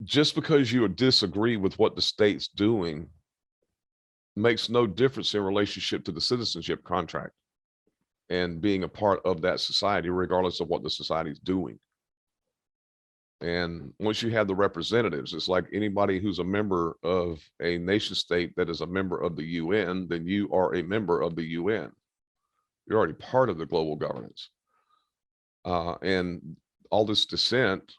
just because you disagree with what the state's doing makes no difference in relationship to the citizenship contract and being a part of that society, regardless of what the society is doing. And once you have the representatives, it's like anybody who's a member of a nation state that is a member of the UN, then you are a member of the UN. You're already part of the global governance. And all this dissent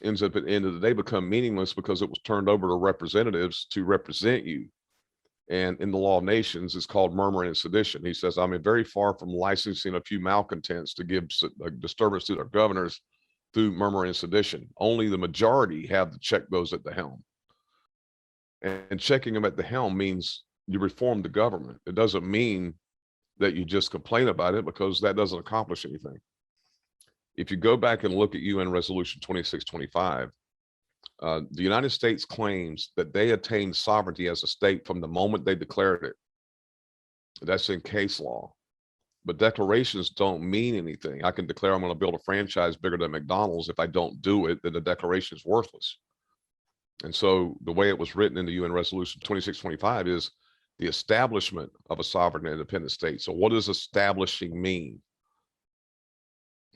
ends up at the end of the day become meaningless because it was turned over to representatives to represent you. And in the law of nations, it's called murmuring and sedition. He says, I'm very far from licensing a few malcontents to give a disturbance to their governors through murmuring and sedition. Only the majority have to check those at the helm. And checking them at the helm means you reform the government. It doesn't mean that you just complain about it, because that doesn't accomplish anything. If you go back and look at UN Resolution 2625, the United States claims that they attained sovereignty as a state from the moment they declared it. That's in case law. But declarations don't mean anything. I can declare I'm going to build a franchise bigger than McDonald's. If I don't do it, then the declaration is worthless. And so the way it was written in the UN Resolution 2625 is the establishment of a sovereign and independent state. So what does establishing mean?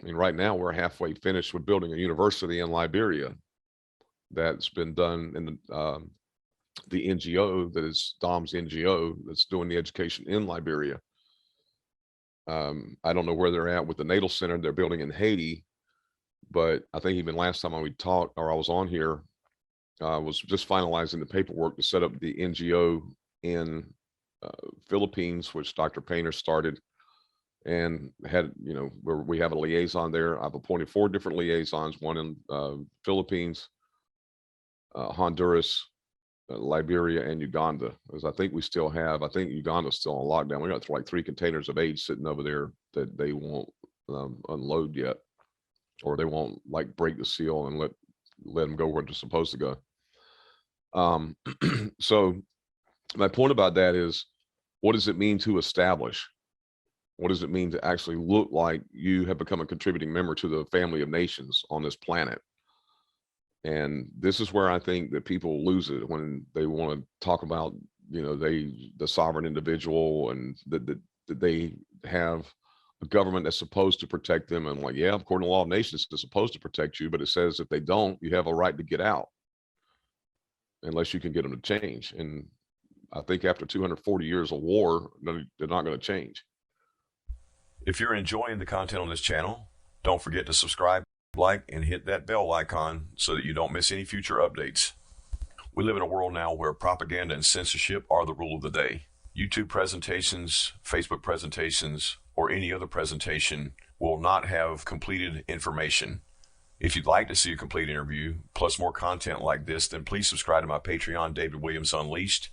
I mean, right now we're halfway finished with building a university in Liberia that's been done in the NGO that is Dom's NGO that's doing the education in Liberia. I don't know where they're at with the natal center they're building in Haiti, but I think even last time we talked, or I was on here, was just finalizing the paperwork to set up the NGO in Philippines, which Dr. Painter started, and had, you know, where we have a liaison there. I've appointed 4 different liaisons, one in Philippines, Honduras, Liberia, and Uganda, because I think we still have, I think Uganda's still on lockdown. We got like 3 containers of aid sitting over there that they won't unload yet, or they won't like break the seal and let them go where they're supposed to go. So my point about that is, what does it mean to establish? What does it mean to actually look like you have become a contributing member to the family of nations on this planet? And this is where I think that people lose it when they want to talk about, you know, the sovereign individual, and that they have a government that's supposed to protect them. And like, yeah, according to the law of nations, it's supposed to protect you, but it says if they don't, you have a right to get out unless you can get them to change. And I think after 240 years of war, they're not going to change. If you're enjoying the content on this channel, don't forget to subscribe, like, and hit that bell icon so that you don't miss any future updates. We live in a world now where propaganda and censorship are the rule of the day. YouTube presentations, Facebook presentations, or any other presentation will not have completed information. If you'd like to see a complete interview, plus more content like this, then please subscribe to my Patreon, David Williams Unleashed,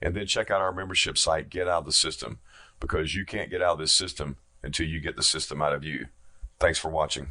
and then check out our membership site, Get Out of the System, because you can't get out of this system until you get the system out of you. Thanks for watching.